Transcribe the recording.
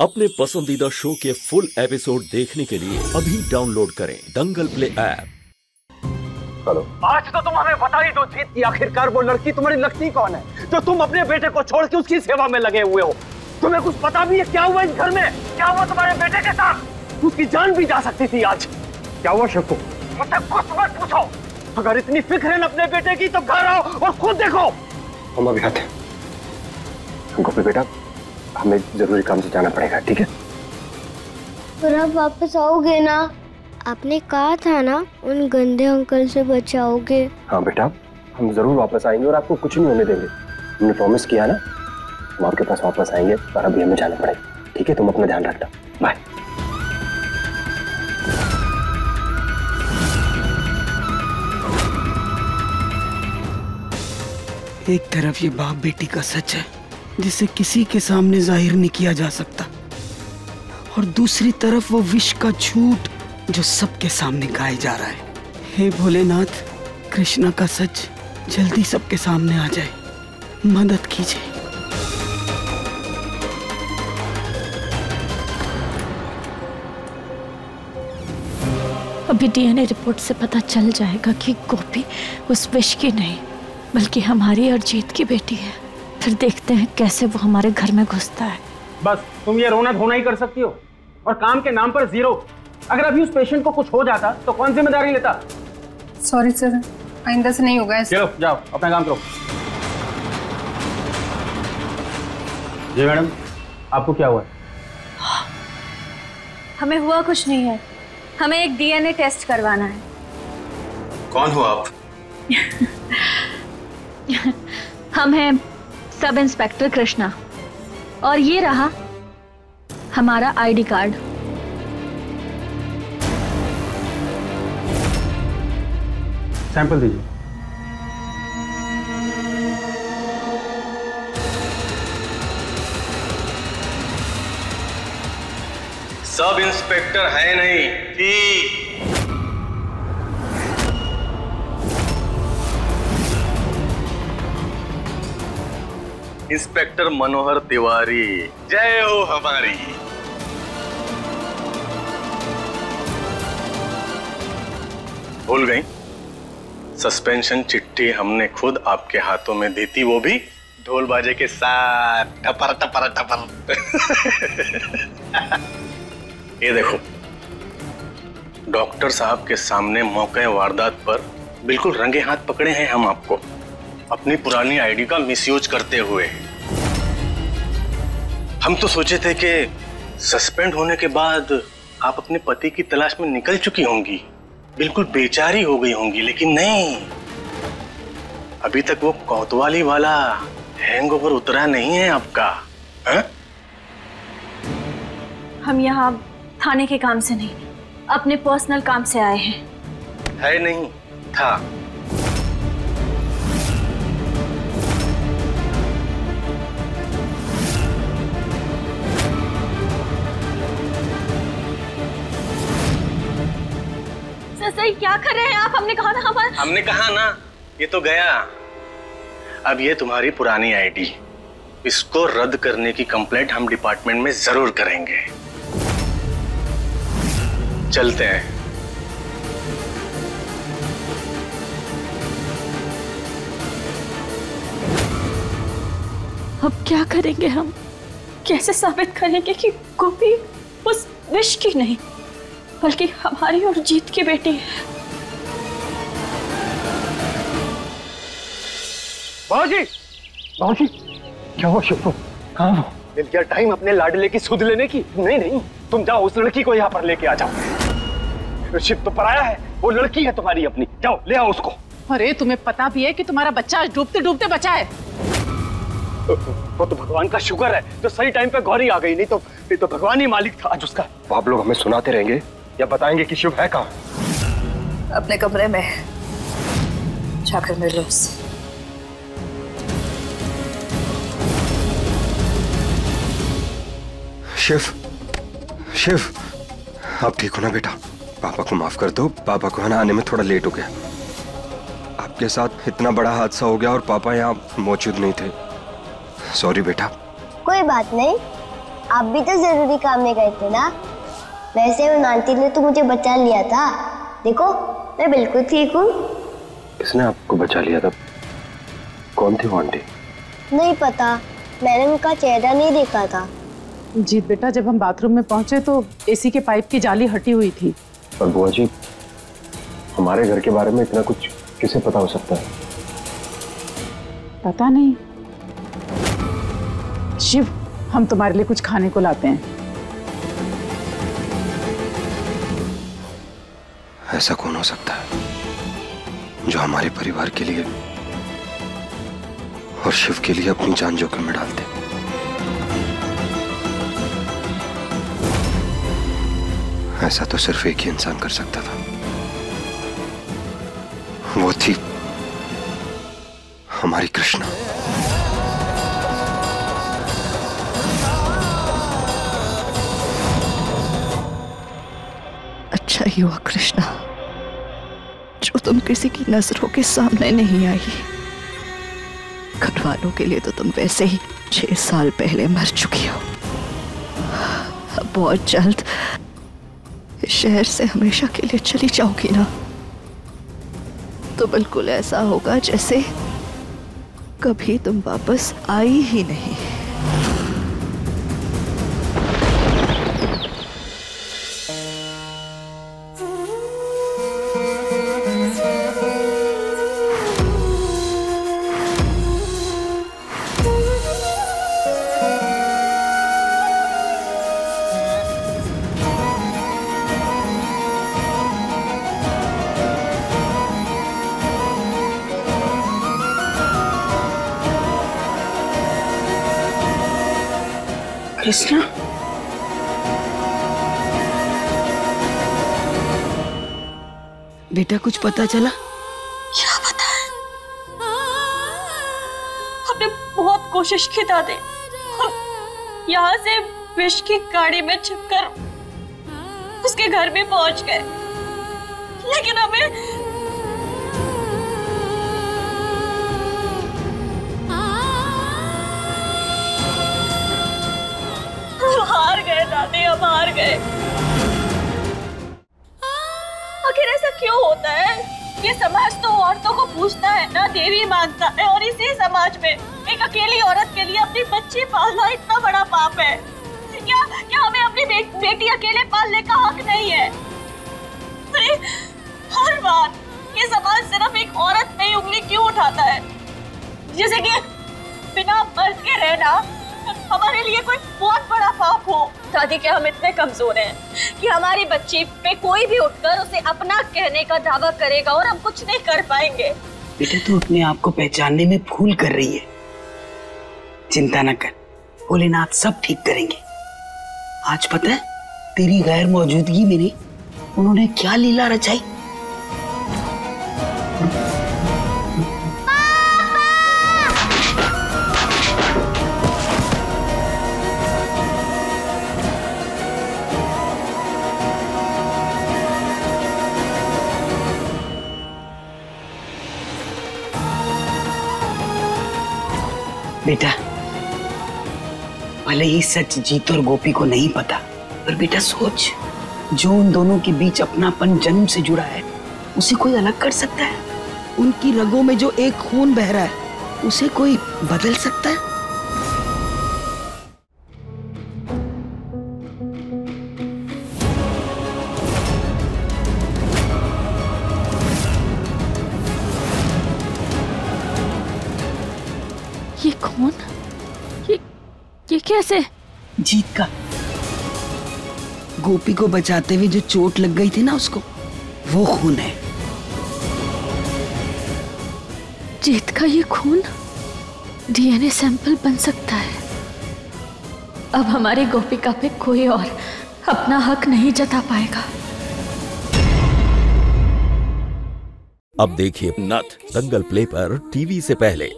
अपने पसंदीदा शो के फुल एपिसोड देखने के लिए अभी डाउनलोड करें दंगल प्ले ऐप। हेलो, आज तो तुम हमें बता ही दो जीत की आखिरकार वो लड़की तुम्हारी लगती कौन है जो तुम अपने बेटे को छोड़ के उसकी सेवा में लगे हुए हो। तुम्हें कुछ पता भी है क्या हुआ इस घर में? क्या हुआ तुम्हारे बेटे के साथ? उसकी जान भी जा सकती थी आज। क्या हुआ शिवको? मुझसे कुछ मत पूछो। अगर इतनी फिक्र है अपने बेटे की तो घर आओ और खुद देखो। हम अभी आते हैं। गोपी बेटा, हमें जरूरी काम से जाना पड़ेगा, ठीक है? पर आप वापस आओगे ना? आपने कहा था ना उन गंदे अंकल से बचाओगे। हाँ बेटा, हम जरूर वापस आएंगे और आपको कुछ नहीं होने देंगे। हमने प्रॉमिस किया ना, हम आपके पास वापस आएंगे। पर अभी हमें जाना पड़ेगा, ठीक है? तुम अपना ध्यान रखना। बाय। एक तरफ ये बाप बेटी का सच है जिसे किसी के सामने जाहिर नहीं किया जा सकता, और दूसरी तरफ वो विष का झूठ जो सबके सामने गाया जा रहा है। हे भोलेनाथ, कृष्णा का सच जल्दी सबके सामने आ जाए, मदद कीजिए। अभी डीएनए रिपोर्ट से पता चल जाएगा कि गोपी उस विश की नहीं बल्कि हमारी और जीत की बेटी है। फिर देखते हैं कैसे वो हमारे घर में घुसता है। बस तुम ये रोना धोना ही कर सकती हो और काम के नाम पर जीरो। अगर अभी उस पेशेंट को कुछ हो जाता तो कौन जिम्मेदारी लेता? सॉरी सर, आइंदा से नहीं होगा ऐसा। चलो जाओ अपना काम करो। जी मैडम, आपको क्या हुआ है? हमें हुआ कुछ नहीं है, हमें एक डीएनए टेस्ट करवाना है। कौन हो आप? हम हैं सब इंस्पेक्टर कृष्णा, और ये रहा हमारा आईडी कार्ड। सैंपल दीजिए। सब इंस्पेक्टर है नहीं, ठीक? इंस्पेक्टर मनोहर तिवारी, जय हो हमारी। भूल गई? सस्पेंशन चिट्ठी हमने खुद आपके हाथों में दी थी, वो भी ढोल बाजे के साथ, टपर टपर टपर। ये देखो, डॉक्टर साहब के सामने मौके वारदात पर बिल्कुल रंगे हाथ पकड़े हैं हम आपको, अपनी पुरानी आईडी का मिसयूज करते हुए। हम तो सोचे थे कि सस्पेंड होने के बाद आप अपने पति की तलाश में निकल चुकी होंगी, बिल्कुल बेचारी हो गई होंगी, लेकिन नहीं, अभी तक वो कोतवाली वाला हैंगओवर उतरा नहीं है आपका। है? हम यहाँ थाने के काम से नहीं, अपने पर्सनल काम से आए हैं। है नहीं, था। सही क्या कर रहे हैं आप? हमने कहा ना हमने कहा ना, ये तो गया। अब ये तुम्हारी पुरानी आईडी, इसको रद्द करने की कंप्लेंट हम डिपार्टमेंट में जरूर करेंगे। चलते हैं। अब क्या करेंगे हम? कैसे साबित करेंगे कि गोपी उस विश की नहीं बल्कि हमारी और जीत की बेटी है? बाबूजी, बाबूजी, क्या हुआ शिवको? कहाँ हो? मिल गया टाइम अपने लाडले की सुध लेने की? नहीं नहीं, तुम जाओ उस लड़की को यहाँ पर लेके आ जाओ। शिव तो पराया है, वो लड़की है तुम्हारी अपनी, जाओ ले आओ उसको। अरे तुम्हें पता भी है कि तुम्हारा बच्चा आज डूबते डूबते बचा है। वो तो भगवान का शुक्र है तो सही टाइम पे गौरी आ गई, नहीं तो भगवान ही मालिक था आज उसका। तो आप लोग हमें सुनाते रहेंगे या बताएंगे कि शिव है कहाँ? अपने कमरे में जाकर मिलो उससे। शिव, शिव, आप ठीक हो ना बेटा? पापा को माफ कर दो, पापा को है ना आने में थोड़ा लेट हो गया। आपके साथ इतना बड़ा हादसा हो गया और पापा यहाँ मौजूद नहीं थे। सॉरी बेटा। कोई बात नहीं, आप भी तो जरूरी काम में गए थे ना। वैसे उन आंटी ने तो मुझे बचा लिया था। देखो मैं बिल्कुल ठीक हूँ। किसने आपको बचा लिया था? कौन थी वो आंटी? नहीं पता, मैंने उनका चेहरा नहीं देखा था। जीत बेटा, जब हम बाथरूम में पहुंचे तो एसी के पाइप की जाली हटी हुई थी। पर बुआ जी, हमारे घर के बारे में इतना कुछ किसे पता हो सकता है? पता नहीं। शिव, हम तुम्हारे लिए कुछ खाने को लाते हैं। ऐसा कौन हो सकता है जो हमारे परिवार के लिए और शिव के लिए अपनी जान जोखिम में डालते? ऐसा तो सिर्फ एक ही इंसान कर सकता था, वो थी हमारी कृष्णा। अच्छा ही हुआ कृष्णा जो तुम किसी की नजरों के सामने नहीं आई। घर वालों के लिए तो तुम वैसे ही 6 साल पहले मर चुकी हो। अब बहुत जल्द इस शहर से हमेशा के लिए चली जाओगी ना, तो बिल्कुल ऐसा होगा जैसे कभी तुम वापस आई ही नहीं। कृष्णा, बेटा कुछ पता चला? क्या पता है? हमने बहुत कोशिश की दादी। हम यहाँ से विश की गाड़ी में छिपकर उसके घर भी पहुंच गए, लेकिन हमें हार गए दादी, हम हार गए। आखिर ऐसा क्यों होता है? ये समाज तो औरतों को पूछता है ना, देवी मानता है, और इसी समाज में एक अकेली औरत के लिए अपनी बच्ची पालना इतना बड़ा पाप है। क्या हमें अपनी बेटी अकेले पालने का हक नहीं है? अरे हर बार ये समाज सिर्फ एक औरत पे उंगली क्यों उठाता है? जैसे कि बिना मर्द के रहना हमारे लिए कोई बहुत बड़ा पाप हो। दादी, क्या हम इतने कमजोर हैं कि हमारी बच्ची पे कोई भी उठकर उसे अपना कहने का दावा करेगा और हम कुछ नहीं कर पाएंगे? बेटा तू अपने आप को पहचानने में भूल कर रही है। चिंता न कर, भोलेनाथ सब ठीक करेंगे। आज पता है तेरी गैर मौजूदगी में उन्होंने क्या लीला रचाई? बेटा भले ही सच जीत और गोपी को नहीं पता, पर बेटा सोच, जो उन दोनों के बीच अपनापन जन्म से जुड़ा है उसे कोई अलग कर सकता है? उनकी रगों में जो एक खून बह रहा है उसे कोई बदल सकता है? ये खून, ये कैसे? जीत का। गोपी को बचाते हुए जो चोट लग गई थी ना उसको, वो खून है। जीत का ये खून डीएनए सैंपल बन सकता है। अब हमारी गोपिका पे कोई और अपना हक नहीं जता पाएगा। अब देखिए नट दंगल प्ले पर टीवी से पहले।